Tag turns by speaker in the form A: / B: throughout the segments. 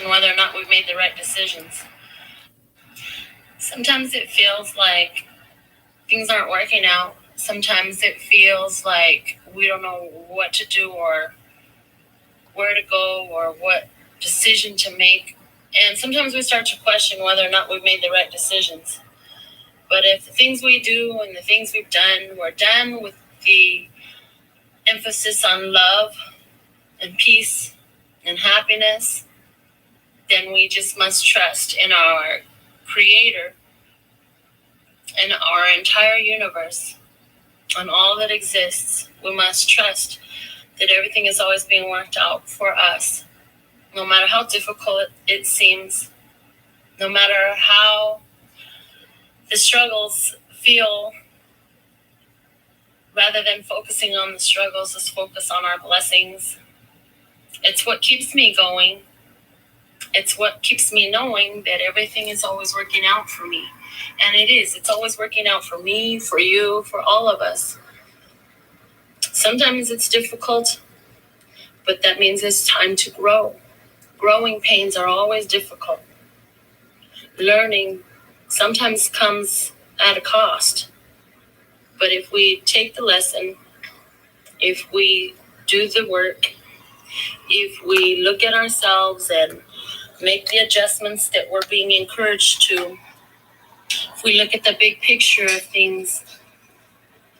A: question whether or not we've made the right decisions. Sometimes it feels like things aren't working out. Sometimes it feels like we don't know what to do or where to go or what decision to make. And sometimes we start to question whether or not we've made the right decisions. But if the things we do and the things we've done were done with the emphasis on love and peace and happiness, then we just must trust in our Creator and our entire universe and all that exists. We must trust that everything is always being worked out for us, no matter how difficult it seems, no matter how the struggles feel. Rather than focusing on the struggles, let's focus on our blessings. It's what keeps me going. It's what keeps me knowing that everything is always working out for me. And it is. It's always working out for me, for you, for all of us. Sometimes it's difficult, but that means it's time to grow. Growing pains are always difficult. Learning sometimes comes at a cost. But if we take the lesson, if we do the work, if we look at ourselves and make the adjustments that we're being encouraged to, if we look at the big picture of things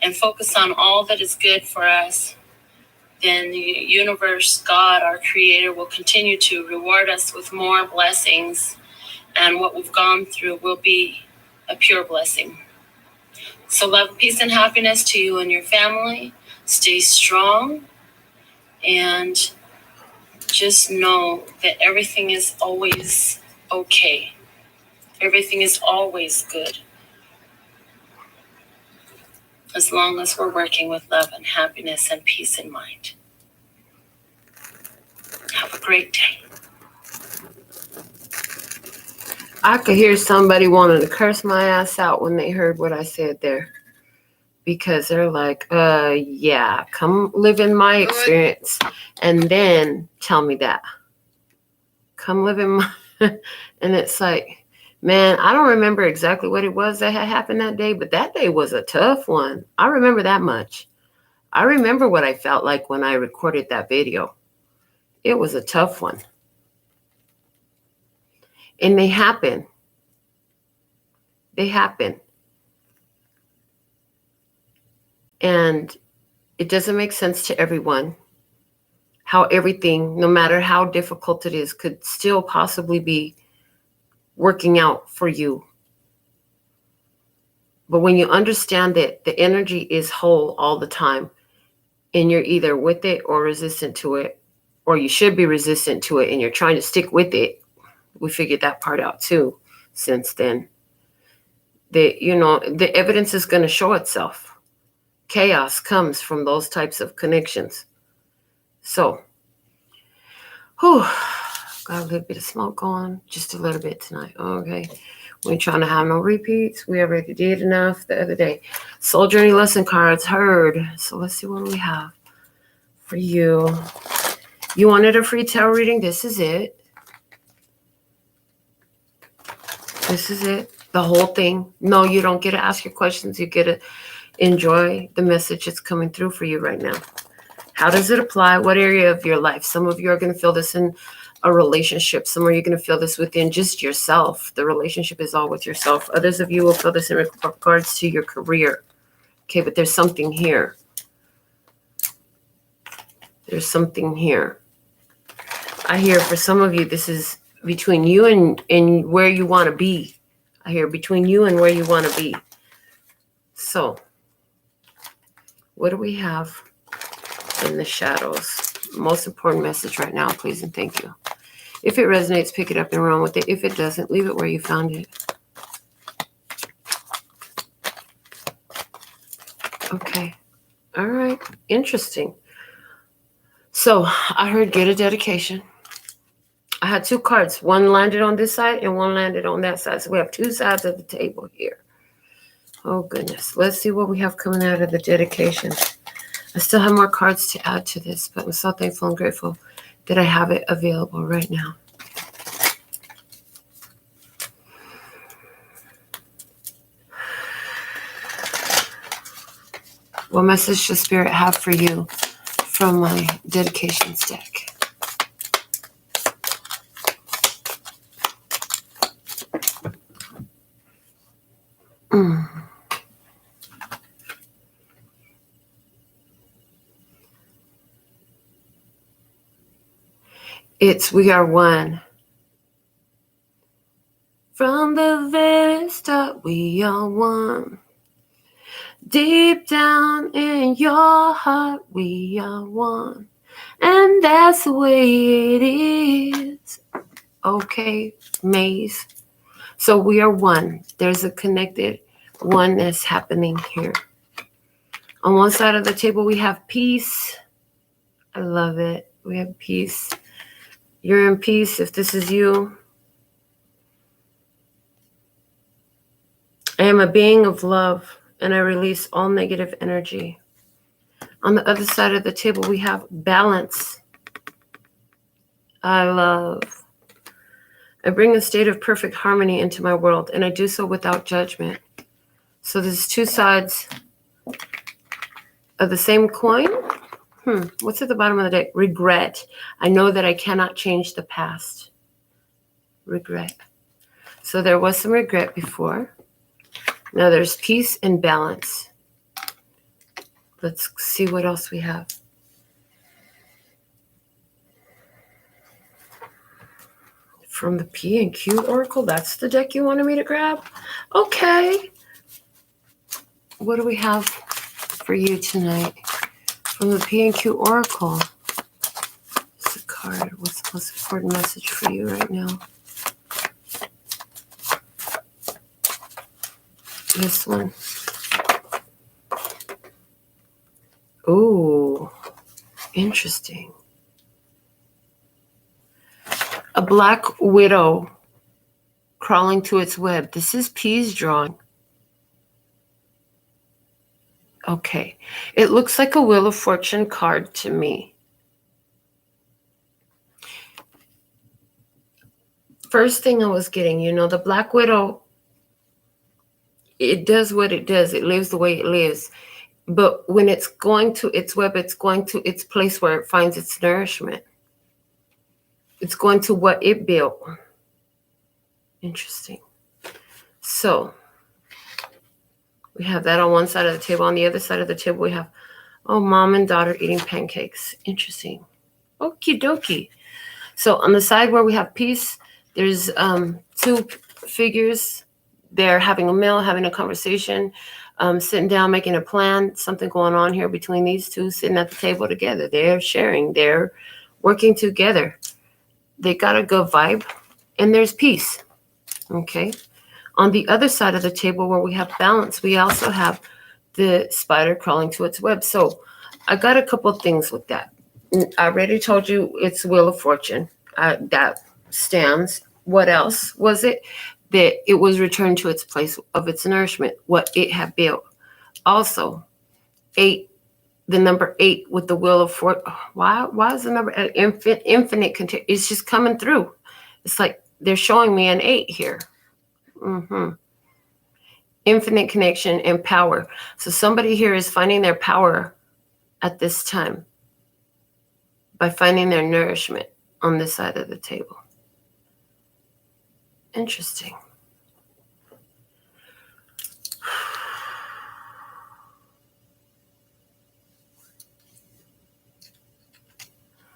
A: and focus on all that is good for us, then the universe, God, our Creator, will continue to reward us with more blessings, and what we've gone through will be a pure blessing. So love, peace, and happiness to you and your family. Stay strong and just know that everything is always okay. Everything is always good. As long as we're working with love and happiness and peace in mind. Have a great day.
B: I could hear somebody wanting to curse my ass out when they heard what I said there. Because they're like, yeah, come live in my experience and then tell me that. Come live in my... And it's like, man, I don't remember exactly what it was that had happened that day, but that day was a tough one. I remember that much. I remember what I felt like when I recorded that video. It was a tough one. And they happen. They happen. And it doesn't make sense to everyone how everything, no matter how difficult it is, could still possibly be working out for you. But when you understand that the energy is whole all the time, and you're either with it or resistant to it, or you should be resistant to it and you're trying to stick with it, we figured that part out too since then. The evidence is going to show itself. Chaos comes from those types of connections. So, got a little bit of smoke on, just a little bit tonight. Okay. We ain't trying to have no repeats. We already did enough the other day. Soul Journey lesson cards heard. So let's see what we have for you. You wanted a free tarot reading? This is it. This is it. The whole thing. No, you don't get to ask your questions. You get to enjoy the message that's coming through for you right now. How does it apply? What area of your life? Some of you are going to feel this in a relationship. Some of you are going to feel this within just yourself. The relationship is all with yourself. Others of you will feel this in regards to your career. Okay, but there's something here. There's something here. I hear for some of you, this is between you and where you want to be. I hear between you and where you want to be. So, what do we have in the shadows? Most important message right now, please and thank you. If it resonates, pick it up and run with it. If it doesn't, leave it where you found it. Okay. All right. Interesting. So, I heard get a dedication. I had two cards. One landed on this side and one landed on that side. So we have two sides of the table here. Oh, goodness. Let's see what we have coming out of the dedication. I still have more cards to add to this, but I'm so thankful and grateful that I have it available right now. What message does Spirit have for you from my dedications deck? It's we are one. From the very start, we are one. Deep down in your heart, we are one. And that's the way it is. Okay, Maze. So we are one. There's a connected oneness happening here. On one side of the table, we have peace. I love it. We have peace. You're in peace if this is you. I am a being of love, and I release all negative energy. On the other side of the table, we have balance. I love. I bring a state of perfect harmony into my world, and I do so without judgment. So there's two sides of the same coin. What's at the bottom of the deck? Regret. I know that I cannot change the past. Regret. So there was some regret before. Now there's peace and balance. Let's see what else we have. From the P and Q Oracle, that's the deck you wanted me to grab? Okay. What do we have for you tonight? From the P and Q Oracle. It's a card. What's the most important message for you right now? This one. Ooh, interesting. A black widow crawling to its web. This is P's drawing. Okay. It looks like a Wheel of Fortune card to me. First thing I was getting, the black widow, it does what it does. It lives the way it lives. But when it's going to its web, it's going to its place where it finds its nourishment. It's going to what it built. Interesting. So we have that on one side of the table. On the other side of the table, we have, mom and daughter eating pancakes. Interesting. Okie dokie. So on the side where we have peace, there's two figures. They're having a meal, having a conversation, sitting down, making a plan, something going on here between these two, sitting at the table together. They're sharing. They're working together. They got a good vibe, and there's peace. Okay. On the other side of the table where we have balance, we also have the spider crawling to its web. So I got a couple of things with that. I already told you it's Wheel of Fortune. That stands. What else was it? That it was returned to its place of its nourishment, what it had built. Also, 8, the number 8 with the Wheel of Fortune. Why is the number infinite? It's just coming through. It's like they're showing me an 8 here. Infinite connection and power. So somebody here is finding their power at this time by finding their nourishment on this side of the table. Interesting.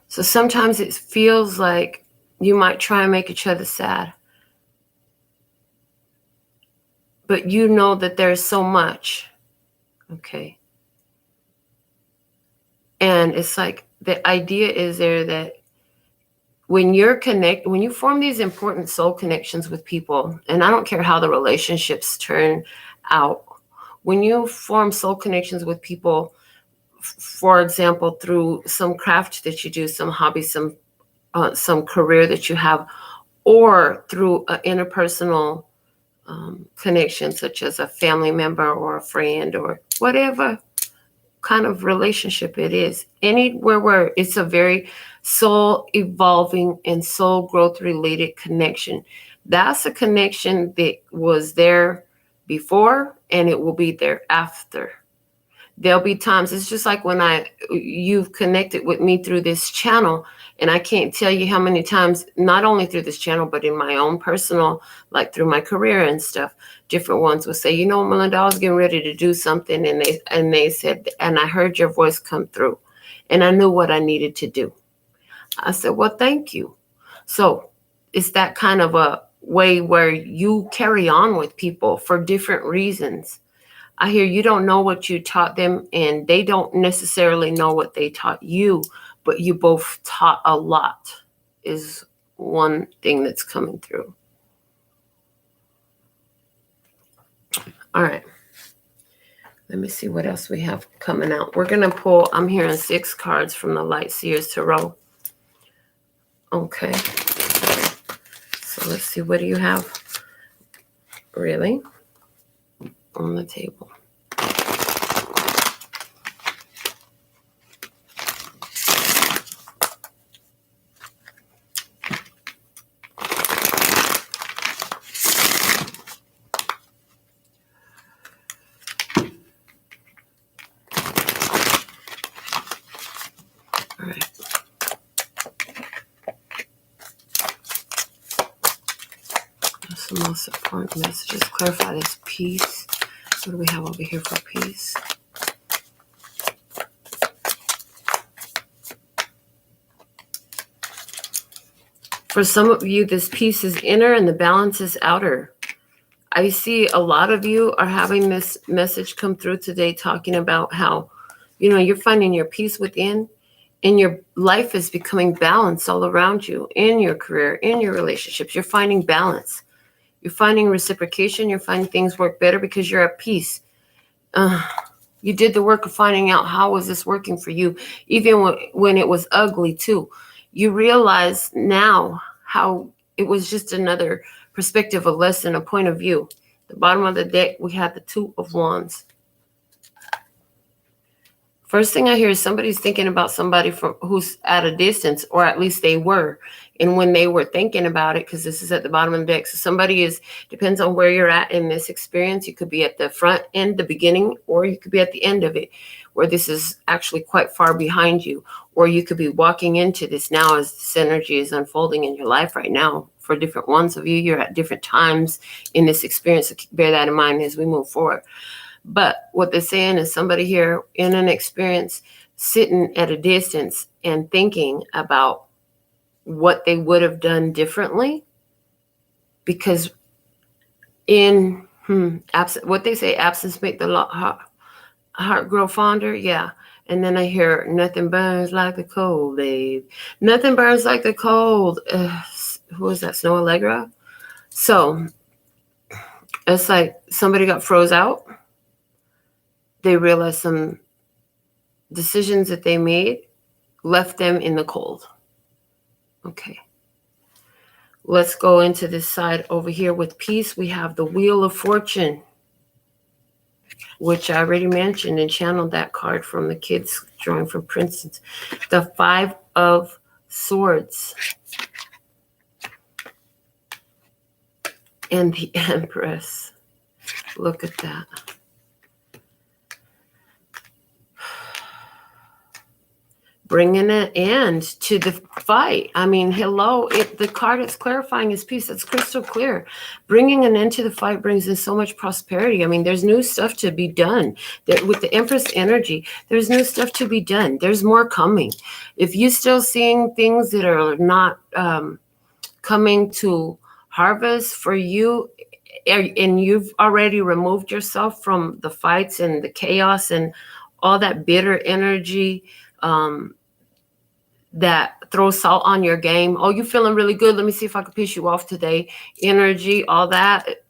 B: So sometimes it feels like you might try and make each other sad. But you know that there's so much. Okay. And it's like the idea is there that when you form these important soul connections with people, and I don't care how the relationships turn out, when you form soul connections with people, for example, through some craft that you do, some hobby, some career that you have, or through an interpersonal connection, such as a family member or a friend or whatever kind of relationship it is, anywhere where it's a very soul evolving and soul growth related connection. That's a connection that was there before and it will be there after. There'll be times, it's just like when you've connected with me through this channel, and I can't tell you how many times, not only through this channel, but in my own personal, like through my career and stuff, different ones will say, you know, Melinda, I was getting ready to do something, and they said, and I heard your voice come through, and I knew what I needed to do. I said, well, thank you. So it's that kind of a way where you carry on with people for different reasons. I hear you don't know what you taught them, and they don't necessarily know what they taught you, but you both taught a lot, is one thing that's coming through. All right. Let me see what else we have coming out. We're going to pull, I'm hearing 6 cards from the Light Seers Tarot. Okay. So let's see, what do you have? Really? On the table. All right. That's the most important messages. Clarify this peace. What do we have over here for peace? For some of you, this peace is inner and the balance is outer. I see a lot of you are having this message come through today talking about how, you know, you're finding your peace within, and your life is becoming balanced all around you, in your career, in your relationships. You're finding balance. You're finding reciprocation. You're finding things work better because you're at peace. You did the work of finding out how was this working for you, even when it was ugly too. You realize now how it was just another perspective, a lesson, a point of view. The bottom of the deck, we had the 2 of Wands. First thing I hear is somebody's thinking about somebody who's at a distance, or at least they were. And when they were thinking about it, because this is at the bottom of the deck, so somebody depends on where you're at in this experience. You could be at the front end, the beginning, or you could be at the end of it, where this is actually quite far behind you. Or you could be walking into this now as this energy is unfolding in your life right now. For different ones of you, you're at different times in this experience. So bear that in mind as we move forward. But what they're saying is somebody here in an experience sitting at a distance and thinking about what they would have done differently, because in what they say, absence make the heart grow fonder. Yeah. And then I hear nothing burns like the cold, babe. Nothing burns like the cold. Who is that? Snow Allegra? So it's like somebody got froze out. They realized some decisions that they made left them in the cold. Okay. Let's go into this side over here with peace. We have the Wheel of Fortune, which I already mentioned and channeled that card from the kids drawing from Princeton. The 5 of Swords. And the Empress. Look at that. Bringing an end to the fight. I mean, hello, the card is clarifying his peace. That's crystal clear. Bringing an end to the fight brings in so much prosperity. I mean, there's new stuff to be done. With the Empress energy, there's new stuff to be done. There's more coming. If you're still seeing things that are not coming to harvest for you, and you've already removed yourself from the fights and the chaos and all that bitter energy, that throws salt on your game. Oh, you feeling really good? Let me see if I can piss you off today. Energy, all that.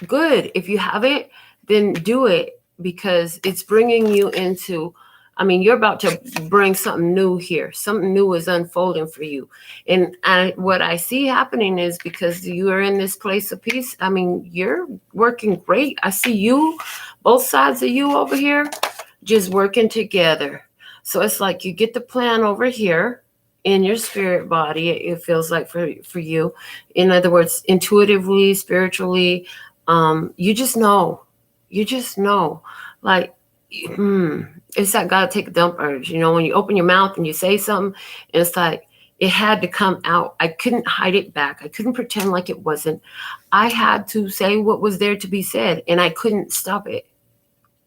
B: Good. If you haven't, then do it, because it's bringing you into, I mean, you're about to bring something new here. Something new is unfolding for you. And what I see happening is because you are in this place of peace, I mean, you're working great. I see you, both sides of you over here, just working together. So it's like you get the plan over here in your spirit body, it feels like for you. In other words, intuitively, spiritually, you just know. Like it's that gotta take a dump urge. You know, when you open your mouth and you say something, and it's like it had to come out. I couldn't hide it back. I couldn't pretend like it wasn't. I had to say what was there to be said, and I couldn't stop it.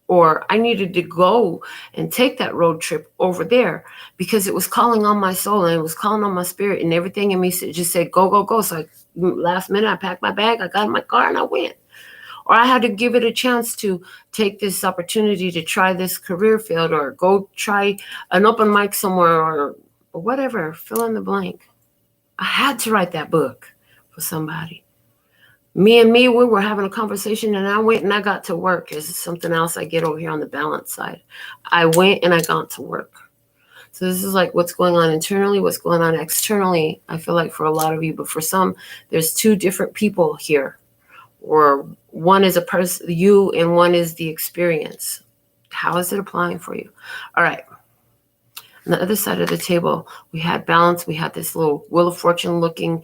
B: Or I needed to go and take that road trip over there because it was calling on my soul and it was calling on my spirit, and everything in me just said, go, go, go. So last minute, I packed my bag, I got in my car, and I went. Or I had to give it a chance to take this opportunity to try this career field, or go try an open mic somewhere, or whatever, fill in the blank. I had to write that book for somebody. We were having a conversation, and I went and I got to work. Is something else I get over here on the balance side. I went and I got to work. So this is like what's going on internally, what's going on externally. I feel like for a lot of you, but for some, there's two different people here. Or one is a person, you, and one is the experience. How is it applying for you? All right. On the other side of the table, we had balance. We had this little Wheel of Fortune looking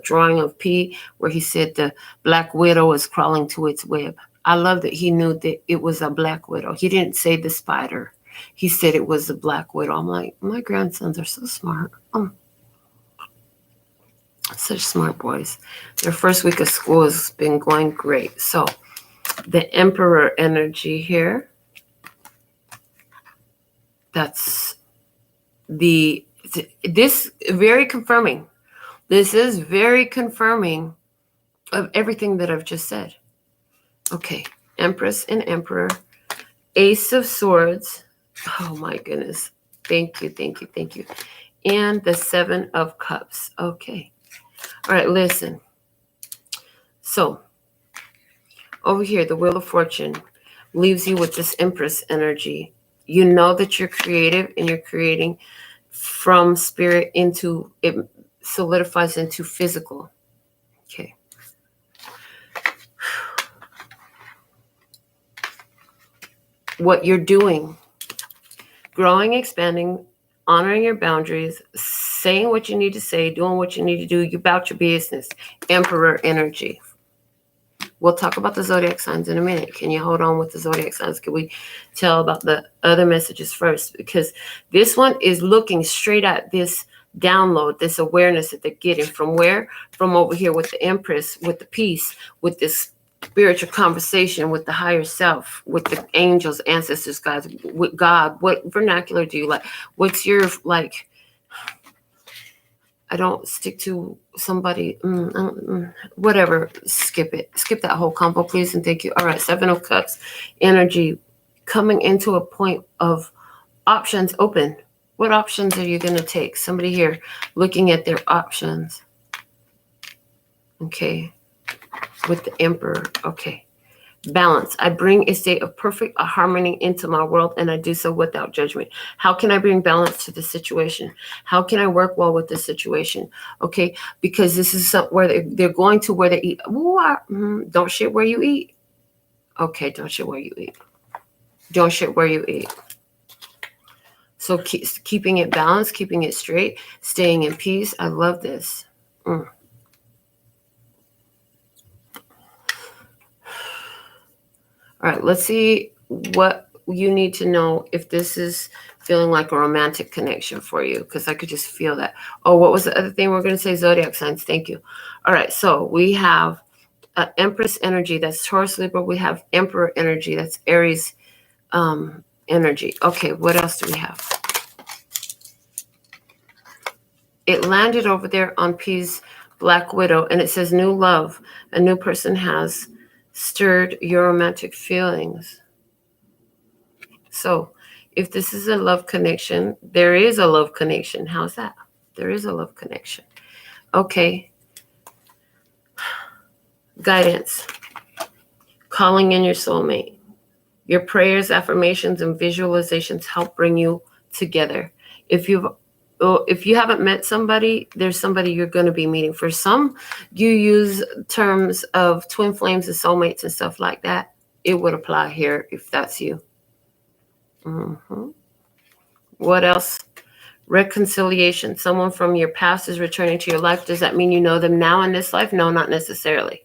B: drawing of P, where he said the black widow is crawling to its web. I love that he knew that it was a black widow. He didn't say the spider. He said it was the black widow. I'm like, my grandsons are so smart. Oh, such smart boys. Their first week of school has been going great. So the Emperor energy here, that's this very confirming. This is very confirming of everything that I've just said. Okay, Empress and Emperor, Ace of Swords. Oh my goodness. Thank you, thank you, thank you. And the Seven of Cups. Okay. All right, listen. So over here, the Wheel of Fortune leaves you with this Empress energy. You know that you're creative, and you're creating from spirit into, it solidifies into physical. Okay. What you're doing, growing, expanding, honoring your boundaries, saying what you need to say, doing what you need to do, you about your business. Emperor energy. We'll talk about the zodiac signs in a minute. Can you hold on with the zodiac signs? Can we tell about the other messages first? Because this one is looking straight at this download, this awareness that they're getting from where? From over here with the Empress, with the peace, with this spiritual conversation with the higher self, with the angels, ancestors, guys, with God. What vernacular do you like? What's your, like, I don't stick to somebody, whatever, skip it. Skip that whole combo, please, and thank you. All right, Seven of Cups, energy, coming into a point of options open. What options are you going to take? Somebody here looking at their options. Okay, with the Emperor, okay. Balance. I bring a state of perfect harmony into my world, and I do so without judgment. How can I bring balance to the situation? How can I work well with the situation? Okay, because this is where they're going to where they eat. Don't shit where you eat. Okay, don't shit where you eat. Don't shit where you eat. So keeping it balanced, keeping it straight, staying in peace. I love this. All right, let's see what you need to know if this is feeling like a romantic connection for you, because I could just feel that. Oh, what was the other thing we're going to say? Zodiac signs. Thank you. All right, so we have Empress energy. That's Taurus, Libra. We have Emperor energy. That's Aries energy. Okay, what else do we have? It landed over there on P's Black Widow, and it says new love. A new person has stirred your romantic feelings. So if this is a love connection, there is a love connection. How's that? There is a love connection. Okay. Guidance. Calling in your soulmate. Your prayers, affirmations, and visualizations help bring you together. If you haven't met somebody, there's somebody you're going to be meeting. For some, you use terms of twin flames and soulmates and stuff like that. It would apply here if that's you. What else? Reconciliation. Someone from your past is returning to your life. Does that mean you know them now in this life? No, not necessarily.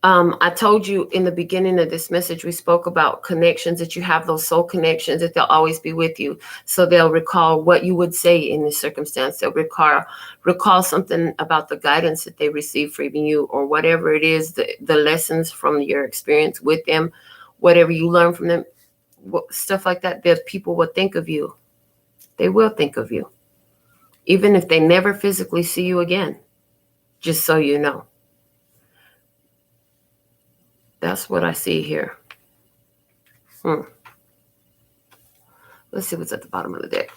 B: I told you in the beginning of this message, we spoke about connections, that you have those soul connections, that they'll always be with you. So they'll recall what you would say in this circumstance. They'll recall something about the guidance that they received from you, or whatever it is, the lessons from your experience with them, whatever you learn from them, stuff like that. That people will think of you. They will think of you, even if they never physically see you again, just so you know. That's what I see here. Let's see what's at the bottom of the deck.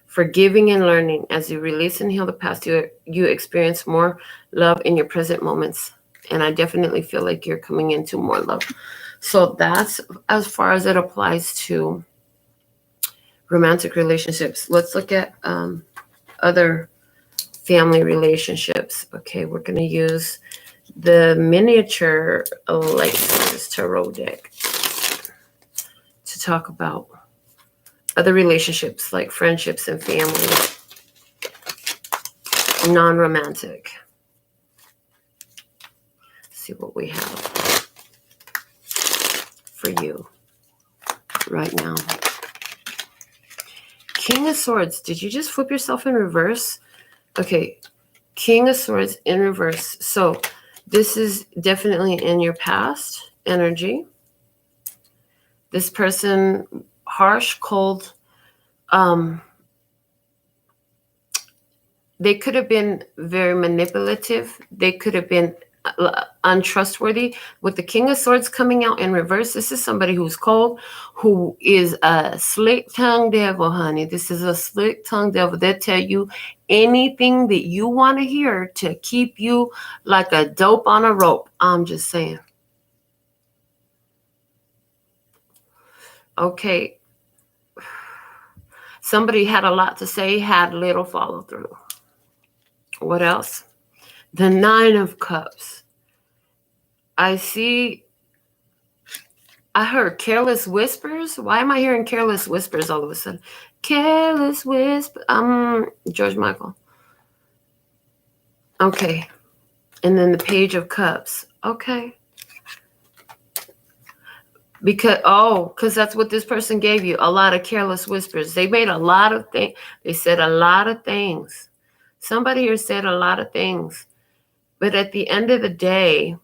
B: Forgiving and learning. As you release and heal the past, you experience more love in your present moments. And I definitely feel like you're coming into more love. So that's as far as it applies to romantic relationships. Let's look at other family relationships. Okay, we're going to use the miniature Alexis Tarot deck to talk about other relationships, like friendships and family, non-romantic. See what we have for you right now. King of Swords. Did you just flip yourself in reverse? Okay, King of Swords in reverse. So this is definitely in your past energy. This person, harsh, cold. They could have been very manipulative. They could have been untrustworthy. With the King of Swords coming out in reverse, this is somebody who's cold, who is a slick-tongued devil, honey. This is a slick-tongued devil. They'll tell you anything that you want to hear to keep you like a dope on a rope. I'm just saying. Okay. Somebody had a lot to say, had little follow through. What else? The Nine of Cups. I heard careless whispers. Why am I hearing careless whispers all of a sudden? Careless whisper. George Michael. Okay. And then the Page of Cups. Okay. Because that's what this person gave you. A lot of careless whispers. They made a lot of things. They said a lot of things. Somebody here said a lot of things. But at the end of the day,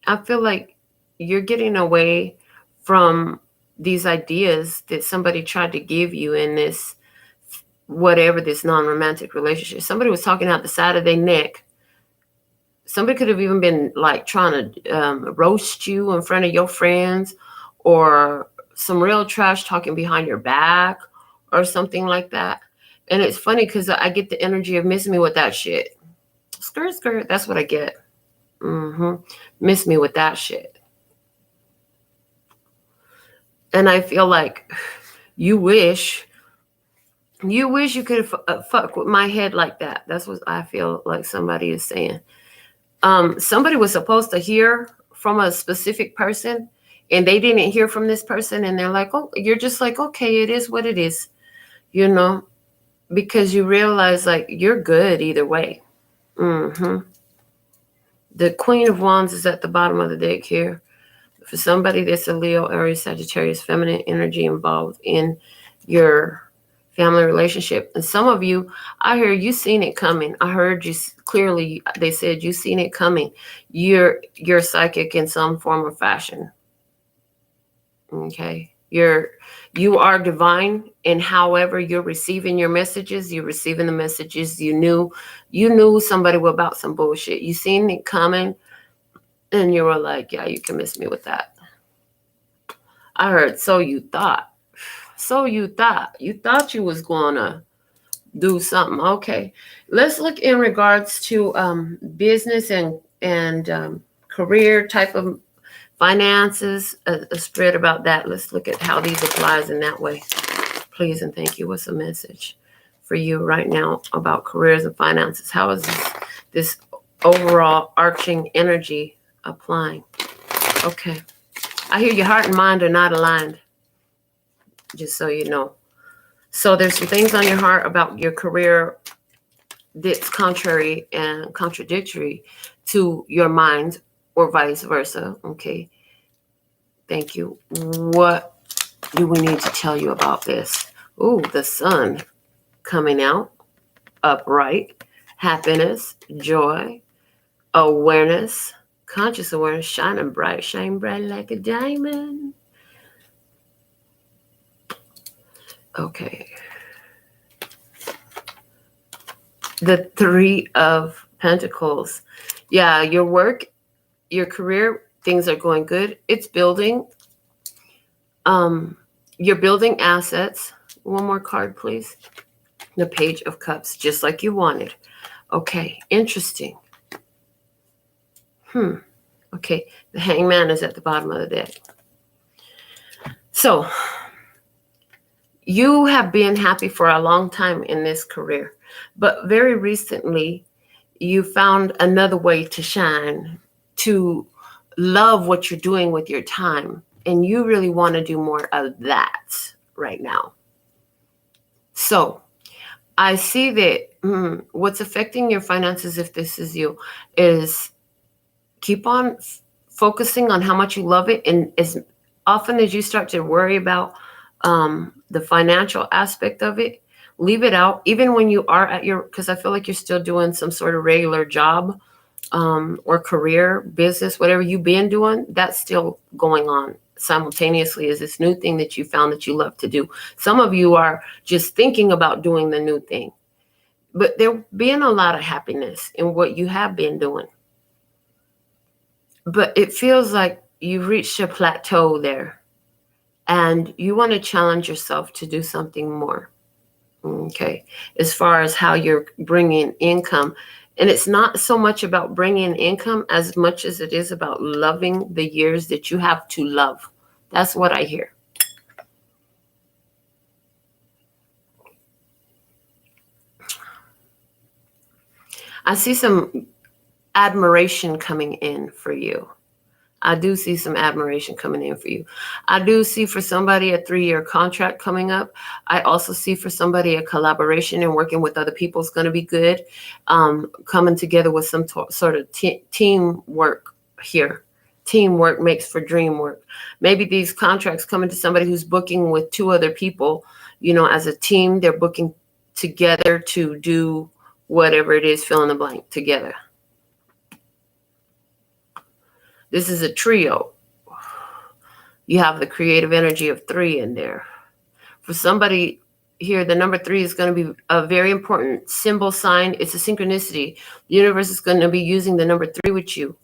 B: I feel like you're getting away from these ideas that somebody tried to give you in this, whatever, this non-romantic relationship. Somebody was talking out the side of their neck. Somebody could have even been like trying to roast you in front of your friends, or some real trash talking behind your back or something like that. And it's funny because I get the energy of miss me with that shit. Skirt, skirt. That's what I get. Miss me with that shit. And I feel like you wish you could fuck with my head like that. That's what I feel like somebody is saying. Somebody was supposed to hear from a specific person, and they didn't hear from this person, and they're like, oh, you're just like, okay, it is what it is, because you realize like you're good either way. The Queen of Wands is at the bottom of the deck here. For somebody that's a Leo, Aries, Sagittarius, feminine energy involved in your family relationship. And some of you, I heard you seen it coming. I heard you clearly. They said you seen it coming. You're psychic in some form or fashion. Okay. You are divine, and however you're receiving your messages, you're receiving the messages. You knew somebody was about some bullshit. You seen it coming, and you were like, yeah, you can miss me with that. I heard, so you thought you was gonna do something. Okay, let's look in regards to business and career type of finances, a spread about that. Let's look at how these applies in that way. Please and thank you. What's the message for you right now about careers and finances? How is this overall arching energy applying? Okay. I hear your heart and mind are not aligned, just so you know. So there's some things on your heart about your career that's contrary and contradictory to your mind or vice versa. Okay. Thank you. What do we need to tell you about this? Ooh, the sun coming out, upright, happiness, joy, awareness, conscious awareness, shining bright, shine bright like a diamond. Okay. The Three of Pentacles. Yeah, your work, your career, things are going good. It's building. You're building assets. One more card, please. The Page of Cups, just like you wanted. Okay, interesting. Okay, the Hangman is at the bottom of the deck. So, you have been happy for a long time in this career, but very recently, you found another way to shine, to love what you're doing with your time, and you really want to do more of that right now. So, I see that what's affecting your finances, if this is you, is keep on focusing on how much you love it. And as often as you start to worry about the financial aspect of it, leave it out. Even when you are at your, because I feel like you're still doing some sort of regular job or career, business, whatever you've been doing, that's still going on simultaneously as this new thing that you found that you love to do. Some of you are just thinking about doing the new thing, but there being a lot of happiness in what you have been doing. But it feels like you've reached a plateau there and you want to challenge yourself to do something more. Okay. As far as how you're bringing income. And it's not so much about bringing income as much as it is about loving the years that you have to love. That's what I hear. I see some admiration coming in for you. I do see some admiration coming in for you. I do see for somebody a 3-year contract coming up. I also see for somebody a collaboration and working with other people is going to be good. Coming together with some sort of teamwork here. Teamwork makes for dream work. Maybe these contracts coming to somebody who's booking with 2 other people, as a team, they're booking together to do whatever it is, fill in the blank together. This is a trio. You have the creative energy of 3 in there. For somebody here, the number 3 is going to be a very important symbol sign. It's a synchronicity. The universe is going to be using the number 3 with you.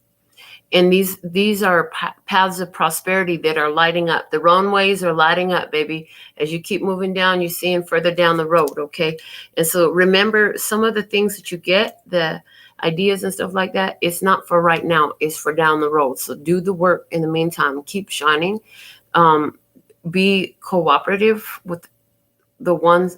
B: And these are paths of prosperity that are lighting up. The runways are lighting up, baby. As you keep moving down, you're seeing further down the road, okay? And so remember, some of the things that you get, the ideas and stuff like that, it's not for right now. It's for down the road. So do the work in the meantime. Keep shining. Be cooperative with the ones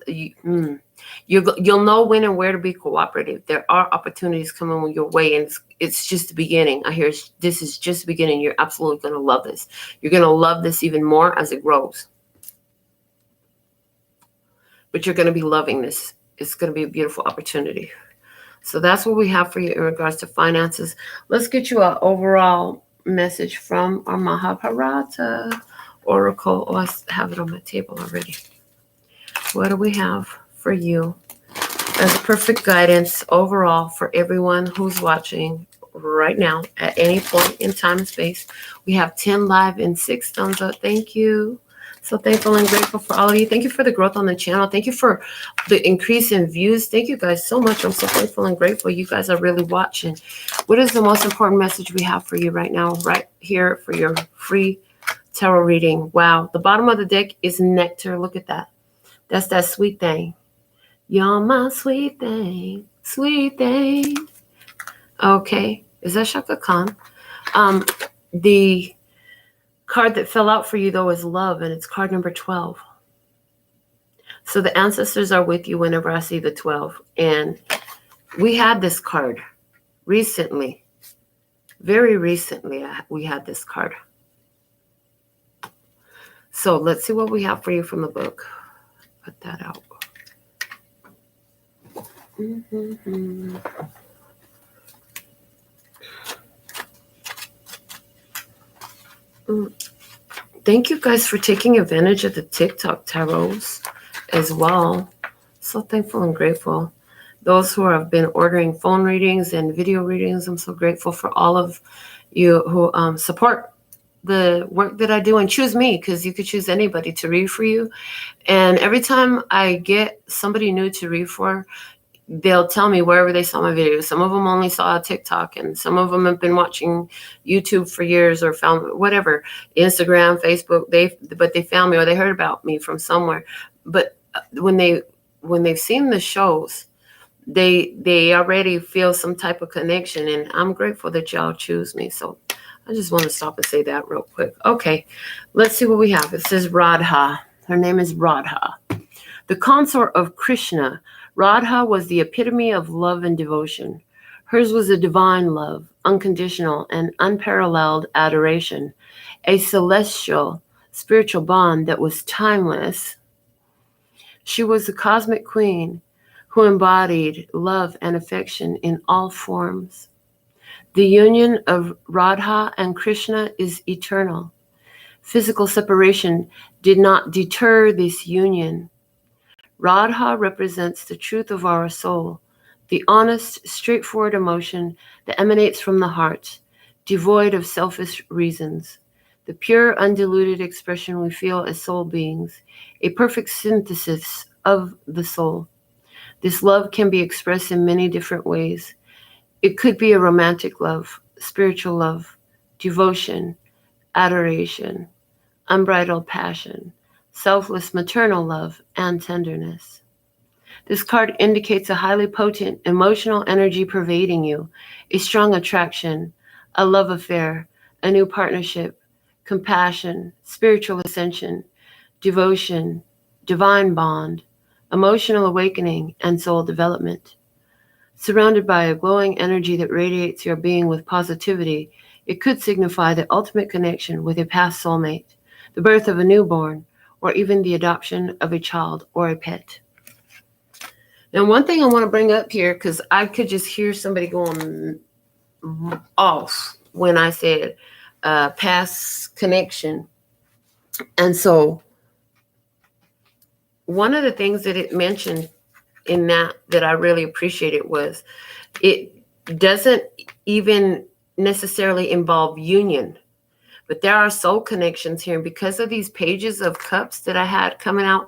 B: you'll know when and where to be cooperative. There are opportunities coming your way, and it's just the beginning. I hear this is just the beginning. You're absolutely going to love this. You're going to love this even more as it grows. But you're going to be loving this. It's going to be a beautiful opportunity. So that's what we have for you in regards to finances. Let's get you an overall message from our Mahabharata Oracle. Oh, I have it on my table already. What do we have for you as perfect guidance overall for everyone who's watching right now at any point in time and space? We have 10 live and 6 thumbs up. Thank you. So thankful and grateful for all of you. Thank you for the growth on the channel. Thank you for the increase in views. Thank you guys so much. I'm so thankful and grateful. You guys are really watching. What is the most important message we have for you right now, right here for your free tarot reading? Wow. The bottom of the deck is nectar. Look at that. That's that sweet thing. You're my sweet thing. Sweet thing. Okay. Is that Shaka Khan? The card that fell out for you, though, is love, and it's card number 12. So the ancestors are with you whenever I see the 12. And we had this card recently. Very recently, we had this card. So let's see what we have for you from the book. Put that out. Mm-hmm. Thank you guys for taking advantage of the TikTok tarots as well. So thankful and grateful. Those who have been ordering phone readings and video readings, I'm so grateful for all of you who support the work that I do and choose me, because you could choose anybody to read for you. And every time I get somebody new to read for, they'll tell me wherever they saw my videos. Some of them only saw TikTok, and some of them have been watching YouTube for years or found whatever, Instagram, Facebook. But they found me or they heard about me from somewhere. But when they've seen the shows, they already feel some type of connection, and I'm grateful that y'all choose me. So I just want to stop and say that real quick. Okay, let's see what we have. It says Radha. Her name is Radha, the consort of Krishna. Radha was the epitome of love and devotion. Hers was a divine love, unconditional and unparalleled adoration, a celestial spiritual bond that was timeless. She was the cosmic queen who embodied love and affection in all forms. The union of Radha and Krishna is eternal. Physical separation did not deter this union. Radha represents the truth of our soul, the honest, straightforward emotion that emanates from the heart, devoid of selfish reasons, the pure, undiluted expression we feel as soul beings, a perfect synthesis of the soul. This love can be expressed in many different ways. It could be a romantic love, spiritual love, devotion, adoration, unbridled passion, selfless maternal love, and tenderness. This card indicates a highly potent emotional energy pervading you, a strong attraction, a love affair, a new partnership, compassion, spiritual ascension, devotion, divine bond, emotional awakening, and soul development. Surrounded by a glowing energy that radiates your being with positivity, it could signify the ultimate connection with a past soulmate, the birth of a newborn, or even the adoption of a child or a pet. Now, one thing I want to bring up here, because I could just hear somebody going off when I said past connection. And so one of the things that it mentioned in that I really appreciated was it doesn't even necessarily involve union, but there are soul connections here. And because of these pages of cups that I had coming out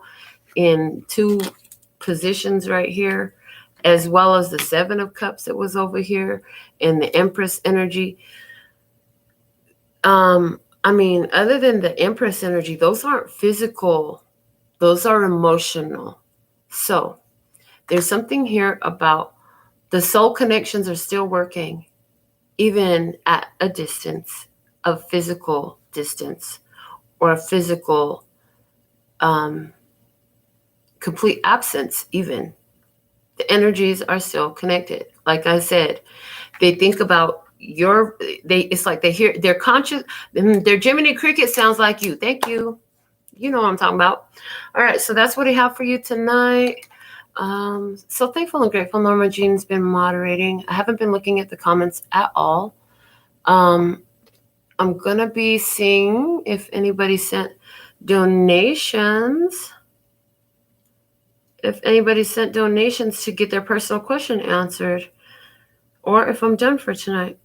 B: in two positions right here, as well as the 7 of cups that was over here and the Empress energy. I mean, other than the Empress energy, those aren't physical, those are emotional. So there's something here about the soul connections are still working, even at a distance of physical distance or a physical complete absence even. The energies are still connected. Like I said, they think about it's like they hear, they're conscious, their Jiminy Cricket sounds like you. Thank you. You know what I'm talking about. All right, so that's what I have for you tonight. So thankful and grateful. Norma Jean's been moderating. I haven't been looking at the comments at all. I'm going to be seeing if anybody sent donations. If anybody sent donations to get their personal question answered, or if I'm done for tonight.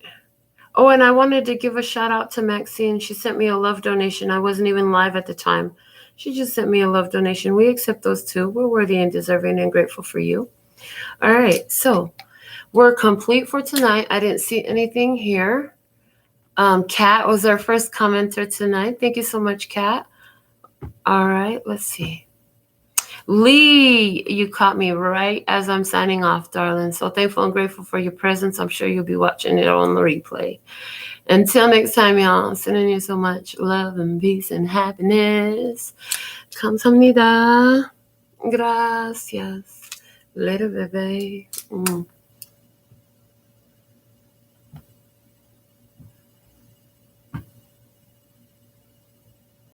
B: Oh, and I wanted to give a shout out to Maxine. She sent me a love donation. I wasn't even live at the time. She just sent me a love donation. We accept those too. We're worthy and deserving and grateful for you. All right, so we're complete for tonight. I didn't see anything here. Kat was our first commenter tonight. Thank you so much, Kat. All right, let's see. Lee, you caught me right as I'm signing off, darling. So thankful and grateful for your presence. I'm sure you'll be watching it on the replay. Until next time, y'all, I'm sending you so much love and peace and happiness. 감사합니다. Gracias. Later, bye-bye.